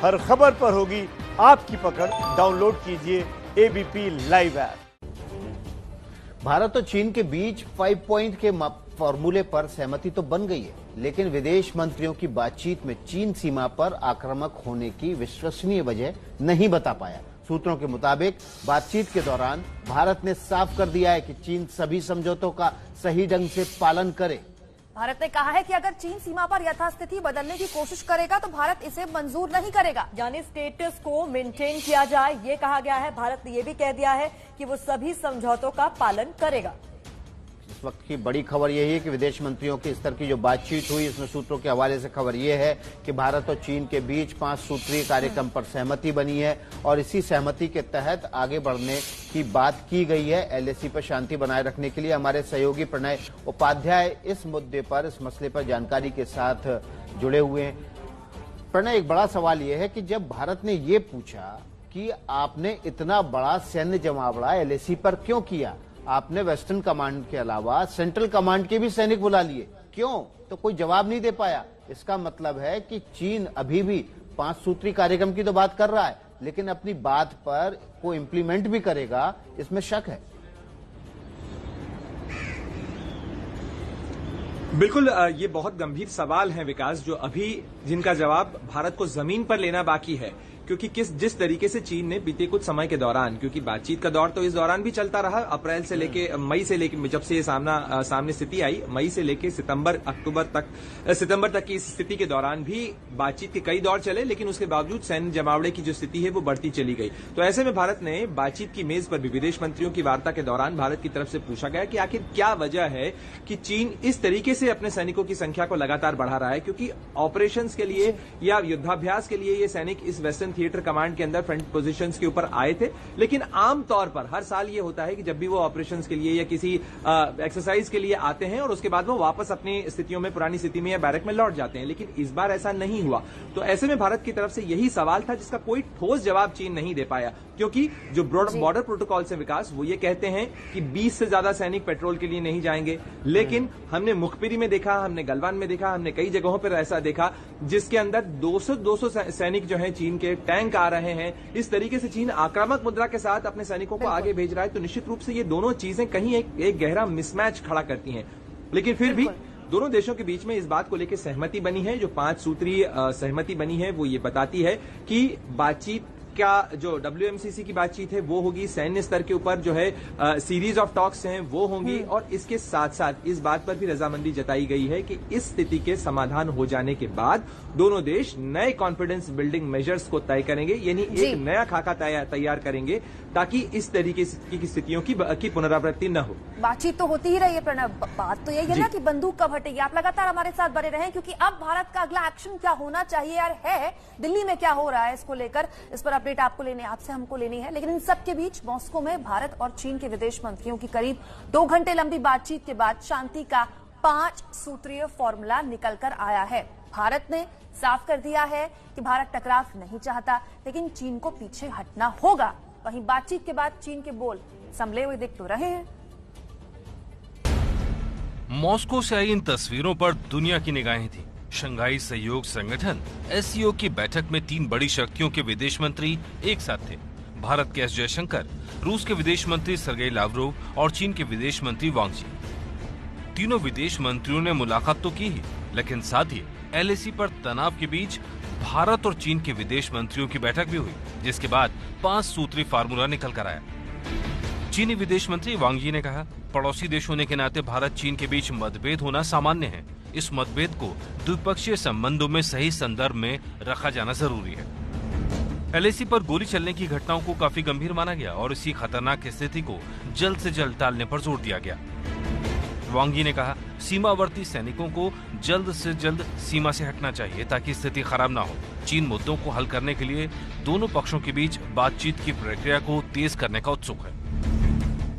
हर खबर पर होगी आपकी पकड़। डाउनलोड कीजिए एबीपी लाइव ऐप। भारत और चीन के बीच 5 पॉइंट के फॉर्मूले पर सहमति तो बन गई है, लेकिन विदेश मंत्रियों की बातचीत में चीन सीमा पर आक्रामक होने की विश्वसनीय वजह नहीं बता पाया। सूत्रों के मुताबिक बातचीत के दौरान भारत ने साफ कर दिया है कि चीन सभी समझौतों का सही ढंग से पालन करे। भारत ने कहा है कि अगर चीन सीमा पर यथास्थिति बदलने की कोशिश करेगा तो भारत इसे मंजूर नहीं करेगा, यानी स्टेटस को मेंटेन किया जाए, ये कहा गया है। भारत ने यह भी कह दिया है कि वो सभी समझौतों का पालन करेगा। इस वक्त की बड़ी खबर यही है कि विदेश मंत्रियों के स्तर की जो बातचीत हुई, इसमें सूत्रों के हवाले से खबर यह है कि भारत और चीन के बीच 5 सूत्रीय कार्यक्रम पर सहमति बनी है और इसी सहमति के तहत आगे बढ़ने की बात की गई है। एलएसी पर शांति बनाए रखने के लिए हमारे सहयोगी प्रणय उपाध्याय इस मुद्दे पर, इस मसले पर जानकारी के साथ जुड़े हुए हैं। प्रणय, एक बड़ा सवाल यह है कि जब भारत ने ये पूछा कि आपने इतना बड़ा सैन्य जमावड़ा एलएसी पर क्यों किया, आपने वेस्टर्न कमांड के अलावा सेंट्रल कमांड के भी सैनिक बुला लिए, क्यों? तो कोई जवाब नहीं दे पाया। इसका मतलब है कि चीन अभी भी 5 सूत्री कार्यक्रम की तो बात कर रहा है, लेकिन अपनी बात पर को इंप्लीमेंट भी करेगा, इसमें शक है। बिल्कुल, ये बहुत गंभीर सवाल हैं विकास, जो अभी जिनका जवाब भारत को जमीन पर लेना बाकी है। क्योंकि जिस तरीके से चीन ने बीते कुछ समय के दौरान, क्योंकि बातचीत का दौर तो इस दौरान भी चलता रहा, अप्रैल से लेके मई से लेके जब से ये सामने स्थिति आई, मई से लेके सितंबर तक की इस स्थिति के दौरान भी बातचीत के कई दौर चले, लेकिन उसके बावजूद सैन्य जमावड़े की जो स्थिति है वो बढ़ती चली गई। तो ऐसे में भारत ने बातचीत की मेज पर भी विदेश मंत्रियों की वार्ता के दौरान भारत की तरफ से पूछा गया कि आखिर क्या वजह है कि चीन इस तरीके से अपने सैनिकों की संख्या को लगातार बढ़ा रहा है। क्योंकि ऑपरेशंस के लिए या युद्धाभ्यास के लिए ये सैनिक इस वेस्टर्न थिएटर कमांड के अंदर फ्रंट पोजीशंस के ऊपर आए थे, लेकिन आम तौर पर हर साल ये होता है कि जब भी वो ऑपरेशंस के लिए या किसी एक्सरसाइज के लिए आते हैं और उसके बाद वो वापस अपनी स्थितियों में, पुरानी स्थिति में या बैरक में लौट जाते हैं, लेकिन इस बार ऐसा नहीं हुआ। तो ऐसे में भारत की तरफ से यही सवाल था जिसका कोई ठोस जवाब चीन नहीं दे पाया, क्योंकि जो बॉर्डर प्रोटोकॉल से विकास वो ये कहते हैं कि 20 से ज्यादा सैनिक पेट्रोल के लिए नहीं जाएंगे, लेकिन हमने मुखबिरी में देखा, हमने गलवान में देखा, हमने कई जगहों पर ऐसा देखा जिसके अंदर 200 सैनिक जो है चीन के टैंक आ रहे हैं। इस तरीके से चीन आक्रामक मुद्रा के साथ अपने सैनिकों को आगे भेज रहा है। तो निश्चित रूप से ये दोनों चीजें कहीं एक गहरा मिसमैच खड़ा करती हैं, लेकिन फिर भी दोनों देशों के बीच में इस बात को लेकर सहमति बनी है। जो 5 सूत्रीय सहमति बनी है वो ये बताती है कि बातचीत का जो WMCC की बातचीत है वो होगी, सैन्य स्तर के ऊपर जो है सीरीज ऑफ टॉक्स हैं वो होंगी, और इसके साथ साथ इस बात पर भी रजामंदी जताई गई है कि इस स्थिति के समाधान हो जाने के बाद दोनों देश नए कॉन्फिडेंस बिल्डिंग मेजर्स को तय करेंगे, यानी एक नया खाका तैयार करेंगे ताकि इस तरीके की स्थितियों की पुनरावृत्ति न हो। बातचीत तो होती ही रही है प्रणब, बात तो यही है ना कि बंदूक कब हटेगी। आप लगातार हमारे साथ बने रहें, क्योंकि अब भारत का अगला एक्शन क्या होना चाहिए यार है, दिल्ली में क्या हो रहा है इसको लेकर, इस पर अपडेट आपको लेने, आपसे हमको लेनी है। लेकिन इन सब के बीच मॉस्को में भारत और चीन के विदेश मंत्रियों की करीब 2 घंटे लंबी बातचीत के बाद शांति का 5 सूत्रीय फॉर्मूला निकल कर आया है। भारत ने साफ कर दिया है कि भारत टकराव नहीं चाहता, लेकिन चीन को पीछे हटना होगा। वहीं बातचीत के बाद चीन के बोल संभले हुए दिख तो रहे हैं। मॉस्को से आई इन तस्वीरों पर दुनिया की निगाहें थी। शंघाई सहयोग संगठन SCO की बैठक में 3 बड़ी शक्तियों के विदेश मंत्री एक साथ थे। भारत के एस जयशंकर, रूस के विदेश मंत्री सर्गेई लावरोव और चीन के विदेश मंत्री वांग यी। तीनों विदेश मंत्रियों ने मुलाकात तो की ही, लेकिन साथ ही LAC पर तनाव के बीच भारत और चीन के विदेश मंत्रियों की बैठक भी हुई, जिसके बाद 5 सूत्री फार्मूला निकल कर आया। चीनी विदेश मंत्री वांग यी ने कहा, पड़ोसी देश होने के नाते भारत चीन के बीच मतभेद होना सामान्य है। इस मतभेद को द्विपक्षीय संबंधों में सही संदर्भ में रखा जाना जरूरी है। LAC पर गोली चलने की घटनाओं को काफी गंभीर माना गया और इसी खतरनाक स्थिति को जल्द से जल्द टालने पर जोर दिया गया। वांग यी ने कहा, सीमावर्ती सैनिकों को जल्द से जल्द सीमा से हटना चाहिए ताकि स्थिति खराब ना हो। चीन मुद्दों को हल करने के लिए दोनों पक्षों के बीच बातचीत की प्रक्रिया को तेज करने का उत्सुक है।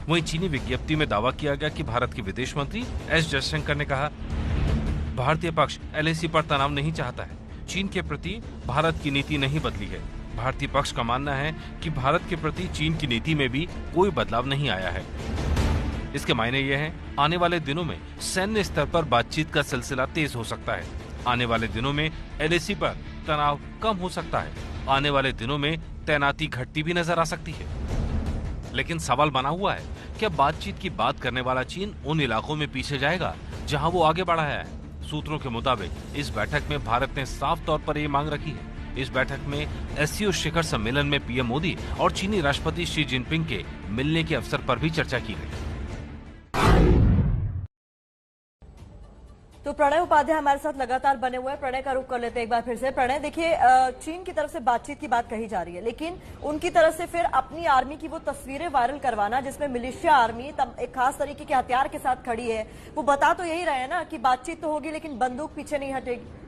वहीं चीनी विज्ञप्ति में दावा किया गया कि भारत के विदेश मंत्री एस जयशंकर ने कहा, भारतीय पक्ष LAC पर तनाव नहीं चाहता है। चीन के प्रति भारत की नीति नहीं बदली है। भारतीय पक्ष का मानना है कि भारत के प्रति चीन की नीति में भी कोई बदलाव नहीं आया है। इसके मायने ये हैं, आने वाले दिनों में सैन्य स्तर पर बातचीत का सिलसिला तेज हो सकता है। आने वाले दिनों में LAC पर तनाव कम हो सकता है। आने वाले दिनों में तैनाती घटती भी नजर आ सकती है। लेकिन सवाल बना हुआ है, क्या बातचीत की बात करने वाला चीन उन इलाकों में पीछे जाएगा जहां वो आगे बढ़ा है? सूत्रों के मुताबिक इस बैठक में भारत ने साफ तौर पर ये मांग रखी है। इस बैठक में एससीओ शिखर सम्मेलन में पीएम मोदी और चीनी राष्ट्रपति शी जिनपिंग के मिलने के अवसर पर भी चर्चा की गई। तो प्रणय उपाध्याय हमारे साथ लगातार बने हुए हैं। प्रणय का रुख कर लेते हैं एक बार फिर से। प्रणय, देखिए, चीन की तरफ से बातचीत की बात कही जा रही है, लेकिन उनकी तरफ से फिर अपनी आर्मी की वो तस्वीरें वायरल करवाना जिसमें मिलिशिया आर्मी एक खास तरीके के हथियार के साथ खड़ी है, वो बता तो यही रहे हैं ना कि बातचीत तो होगी लेकिन बंदूक पीछे नहीं हटेगी।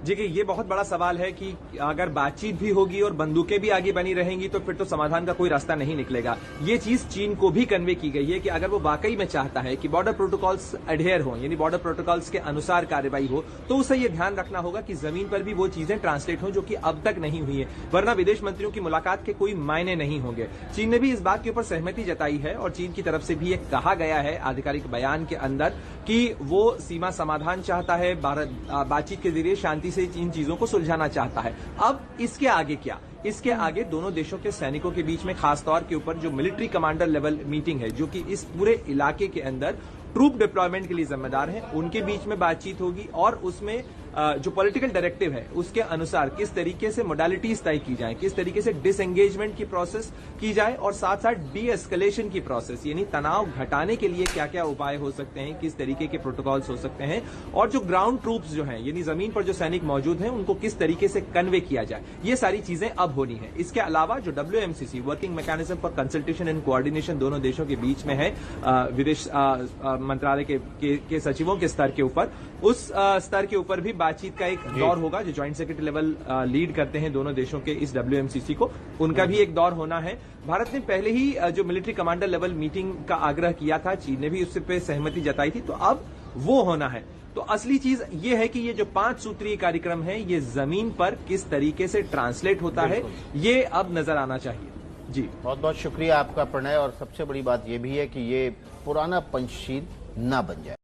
देखिए, ये बहुत बड़ा सवाल है कि अगर बातचीत भी होगी और बंदूकें भी आगे बनी रहेंगी तो फिर तो समाधान का कोई रास्ता नहीं निकलेगा। ये चीज चीन को भी कन्वे की गई है कि अगर वो वाकई में चाहता है कि बॉर्डर प्रोटोकॉल्स एडहेयर हो, यानी बॉर्डर प्रोटोकॉल्स के अनुसार कार्रवाई हो, तो उसे ये ध्यान रखना होगा कि जमीन पर भी वो चीजें ट्रांसलेट हो जो कि अब तक नहीं हुई है, वरना विदेश मंत्रियों की मुलाकात के कोई मायने नहीं होंगे। चीन ने भी इस बात के ऊपर सहमति जताई है और चीन की तरफ से भी ये कहा गया है आधिकारिक बयान के अंदर कि वो सीमा समाधान चाहता है, बातचीत के जरिए शांति से इन चीजों को सुलझाना चाहता है। अब इसके आगे क्या? इसके आगे दोनों देशों के सैनिकों के बीच में खास तौर के ऊपर जो मिलिट्री कमांडर लेवल मीटिंग है, जो कि इस पूरे इलाके के अंदर ट्रूप डिप्लॉयमेंट के लिए जिम्मेदार हैं, उनके बीच में बातचीत होगी और उसमें जो पॉलिटिकल डायरेक्टिव है उसके अनुसार किस तरीके से मोडालिटीज तय की जाए, किस तरीके से डिसएंगेजमेंट की प्रोसेस की जाए और साथ साथ डी एस्केलेशन की प्रोसेस, यानी तनाव घटाने के लिए क्या क्या उपाय हो सकते हैं, किस तरीके के प्रोटोकॉल्स हो सकते हैं और जो ग्राउंड ट्रूप्स जो हैं, यानी जमीन पर जो सैनिक मौजूद हैं, उनको किस तरीके से कन्वे किया जाए, ये सारी चीजें अब होनी है। इसके अलावा जो WMCC working mechanism for consultation and coordination दोनों देशों के बीच में है, विदेश मंत्रालय के सचिवों के स्तर के ऊपर, उस स्तर के ऊपर भी बातचीत का एक दौर होगा। जो ज्वाइंट सेक्रेटरी लेवल लीड करते हैं दोनों देशों के इस WMCC को, उनका भी एक दौर होना है। भारत ने पहले ही जो मिलिट्री कमांडर लेवल मीटिंग का आग्रह किया था, चीन ने भी उससे पे सहमति जताई थी, तो अब वो होना है। तो असली चीज ये है कि ये जो 5 सूत्रीय कार्यक्रम है ये जमीन पर किस तरीके से ट्रांसलेट होता है, ये अब नजर आना चाहिए। जी, बहुत बहुत शुक्रिया आपका प्रणय। और सबसे बड़ी बात यह भी है कि ये पुराना पंचशील ना बन जाए।